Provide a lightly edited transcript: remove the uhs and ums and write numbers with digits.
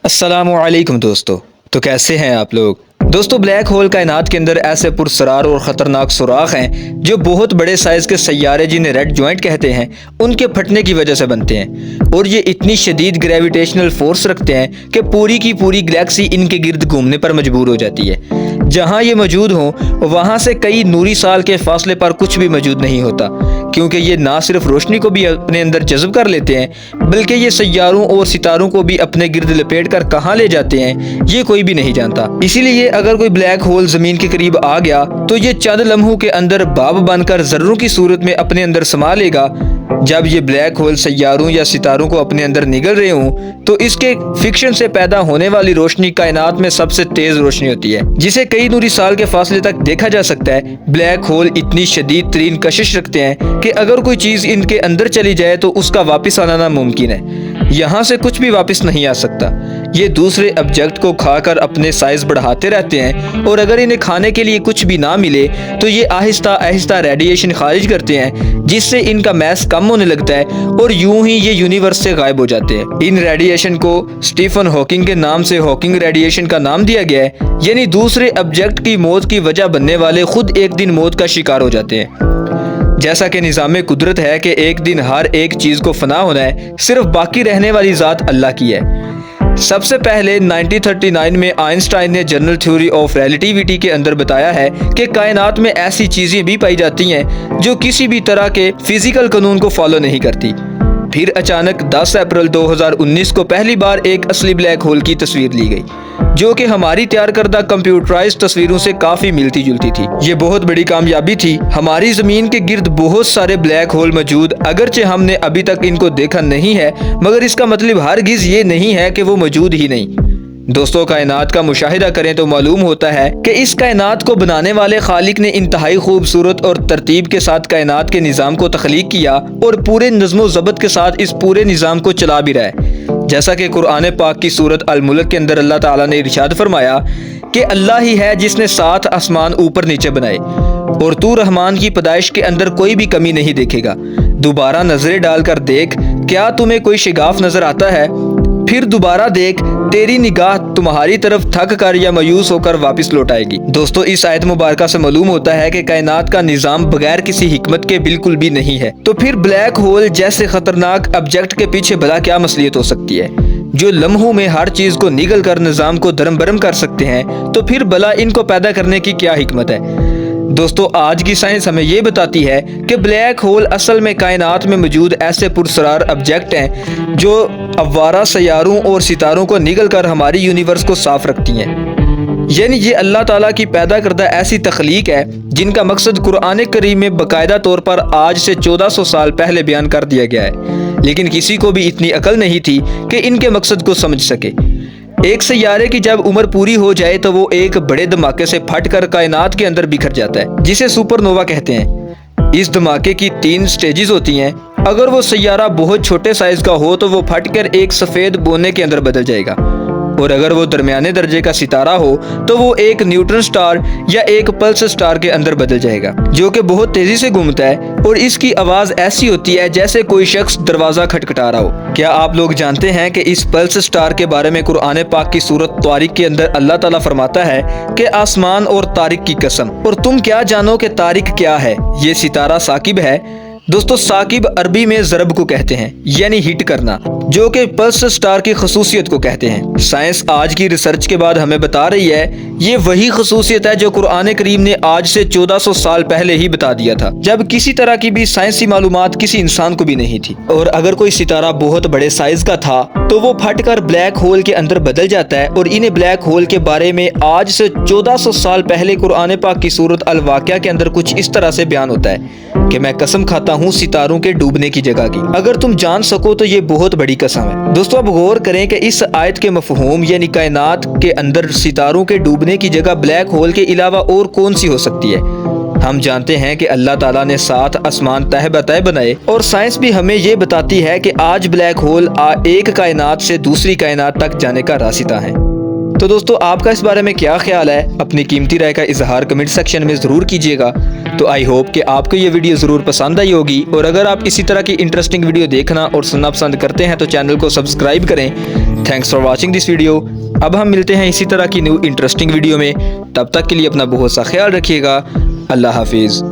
अस्सलाम वालेकुम दोस्तों। तो कैसे हैं आप लोग। दोस्तों, ब्लैक होल कायनात के अंदर ऐसे पुरस्रार और ख़तरनाक सुराख हैं जो बहुत बड़े साइज़ के सैयारे जिन्हें रेड जॉइंट कहते हैं उनके फटने की वजह से बनते हैं और ये इतनी शदीद ग्रेविटेशनल फोर्स रखते हैं कि पूरी की पूरी गैलेक्सी इनके गिर्द घूमने पर मजबूर हो जाती है। जहाँ ये मौजूद हों वहाँ से कई नूरी साल के फासले पर कुछ भी मौजूद नहीं होता, क्योंकि ये ना सिर्फ रोशनी को भी अपने अंदर जज़ब कर लेते हैं बल्कि ये सैयारों और सितारों को भी अपने गिर्द लपेट कर कहाँ ले जाते हैं ये कोई भी नहीं जानता। इसीलिए अगर कोई ब्लैक होल ज़मीन के करीब आ गया तो ये चंद लम्हों के अंदर बाब बनकर ज़र्रों की सूरत में अपने अंदर समा लेगा। जब ये ब्लैक होल सैयारों या सितारों को अपने अंदर निगल रहे हों तो इसके फिक्शन से पैदा होने वाली रोशनी कायनात में सबसे तेज रोशनी होती है, जिसे कई नूरी साल के फासले तक देखा जा सकता है। ब्लैक होल इतनी शदीद तरीन कशिश रखते हैं कि अगर कोई चीज़ इनके अंदर चली जाए तो उसका वापस आना नामुमकिन है। यहाँ से कुछ भी वापस नहीं आ सकता। ये दूसरे ऑब्जेक्ट को खाकर अपने साइज बढ़ाते रहते हैं और अगर इन्हें खाने के लिए कुछ भी ना मिले तो ये आहिस्ता आहिस्ता रेडिएशन खारिज करते हैं, जिससे इनका मैस कम होने लगता है और यूं ही ये यूनिवर्स से गायब हो जाते हैं। इन रेडिएशन को स्टीफन हॉकिंग के नाम से हॉकिंग रेडिएशन का नाम दिया गया है, यानी दूसरे ऑब्जेक्ट की मौत की वजह बनने वाले खुद एक दिन मौत का शिकार हो जाते हैं। जैसा कि निज़ाम कुदरत है कि एक दिन हर एक चीज़ को फना होना है, सिर्फ बाकी रहने वाली ज़ात अल्लाह की है। सबसे पहले 1939 में आइंस्टाइन ने जनरल थ्योरी ऑफ रिलेटिविटी के अंदर बताया है कि कायनात में ऐसी चीज़ें भी पाई जाती हैं जो किसी भी तरह के फिजिकल कानून को फॉलो नहीं करती। फिर अचानक 10 अप्रैल 2019 को पहली बार एक असली ब्लैक होल की तस्वीर ली गई, जो कि हमारी तैयार करदा कंप्यूटराइज्ड तस्वीरों से काफी मिलती जुलती थी। ये बहुत बड़ी कामयाबी थी। हमारी जमीन के गिर्द बहुत सारे ब्लैक होल मौजूद, अगरचे हमने अभी तक इनको देखा नहीं है, मगर इसका मतलब हरगिज ये नहीं है कि वो मौजूद ही नहीं। दोस्तों, कायनात का मुशाहिदा करें तो मालूम होता है कि इस कायनात को बनाने वाले खालिक ने इंतहाई खूबसूरत और तरतीब के साथ कायनात के निज़ाम को तख्लीक किया और पूरे नज़्म ज़ब्त के साथ इस पूरे निज़ाम को चला भी रहा है। जैसा कि कुरान पाक की सूरत अल मुल्क के अंदर अल्लाह ताला ने इरशाद फरमाया कि अल्लाह ही है जिसने 7 आसमान ऊपर नीचे बनाए और तू रहमान की पैदाइश के अंदर कोई भी कमी नहीं देखेगा। दोबारा नजरें डालकर देख, क्या तुम्हें कोई शिगाफ नजर आता है? फिर दोबारा देख, तेरी निगाह तुम्हारी तरफ थक कर या मायूस होकर वापस लौट आएगी। दोस्तों, इस आयत मुबारका से मालूम होता है कि कायनात का निज़ाम बगैर किसी हिकमत के बिल्कुल भी नहीं है। तो फिर ब्लैक होल जैसे खतरनाक ऑब्जेक्ट के पीछे भला क्या मसलियत हो सकती है, जो लम्हों में हर चीज को निगल कर निज़ाम को दरम बरम कर सकते हैं? तो फिर भला इनको पैदा करने की क्या हिकमत है? दोस्तों, आज की साइंस हमें ये बताती है कि ब्लैक होल असल में कायनात में मौजूद ऐसे पुरस्रार ऑब्जेक्ट हैं जो अवारा सैयारों और सितारों को निगल कर हमारी यूनिवर्स को साफ रखती हैं। यानी ये अल्लाह ताला की पैदा करदा ऐसी तख्लीक है जिनका मकसद कुरान करीम में बाकायदा तौर पर आज से 1400 साल पहले बयान कर दिया गया है, लेकिन किसी को भी इतनी अकल नहीं थी कि इनके मकसद को समझ सके। एक सैयारे की जब उम्र पूरी हो जाए तो वो एक बड़े धमाके से फटकर कायनात के अंदर बिखर जाता है, जिसे सुपरनोवा कहते हैं। इस धमाके की 3 स्टेजेस होती हैं। अगर वो सैयारा बहुत छोटे साइज का हो तो वो फटकर एक सफेद बोने के अंदर बदल जाएगा, और अगर वो दरमियाने दर्जे का सितारा हो तो वो एक न्यूट्रॉन स्टार या एक पल्स स्टार के अंदर बदल जाएगा, जो कि बहुत तेजी से घूमता है और इसकी आवाज ऐसी होती है जैसे कोई शख्स दरवाजा खटखटा रहा हो। क्या आप लोग जानते हैं कि इस पल्स स्टार के बारे में कुरान पाक की सूरत तारिक के अंदर अल्लाह ताला फरमाता है कि आसमान और तारिक की कसम, और तुम क्या जानो कि तारिक क्या है? ये सितारा साकिब है। दोस्तों, साकिब अरबी में ज़रब को कहते हैं, यानी हिट करना, जो कि पल्स स्टार की खसूसियत को कहते हैं। साइंस आज की रिसर्च के बाद हमें बता रही है ये वही खसूसियत है जो कुरान करीम ने आज से 1400 साल पहले ही बता दिया था, जब किसी तरह की भी साइंसी मालूमात किसी इंसान को भी नहीं थी। और अगर कोई सितारा बहुत बड़े साइज का था तो वो फटकर ब्लैक होल के अंदर बदल जाता है, और इन्हें ब्लैक होल के बारे में आज से 1400 साल पहले कुरान पाक की सूरत अल वाक़िया के अंदर कुछ इस तरह से बयान होता है कि मैं कसम खाता हूँ सितारों के डूबने की जगह की। अगर तुम जान सको तो ये बहुत बड़ी कसम है। दोस्तों, अब गौर करें कि इस आयत के मफहूम यानी कायनात के अंदर सितारों के डूबने की जगह ब्लैक होल के अलावा और कौन सी हो सकती है। हम जानते हैं कि अल्लाह ताला ने 7 आसमान तह बतह बनाए, और साइंस भी हमें ये बताती है कि आज ब्लैक होल एक कायनात से दूसरी कायनात तक जाने का रास्ता है। तो दोस्तों, आपका इस बारे में क्या ख्याल है? अपनी कीमती राय का इजहार कमेंट सेक्शन में ज़रूर कीजिएगा। तो आई होप कि आपको ये वीडियो ज़रूर पसंद आई होगी, और अगर आप इसी तरह की इंटरेस्टिंग वीडियो देखना और सुनना पसंद करते हैं तो चैनल को सब्सक्राइब करें thanks for watching this video. अब हम मिलते हैं इसी तरह की न्यू इंटरेस्टिंग वीडियो में। तब तक के लिए अपना बहुत सा ख्याल रखिएगा। अल्लाह हाफिज़।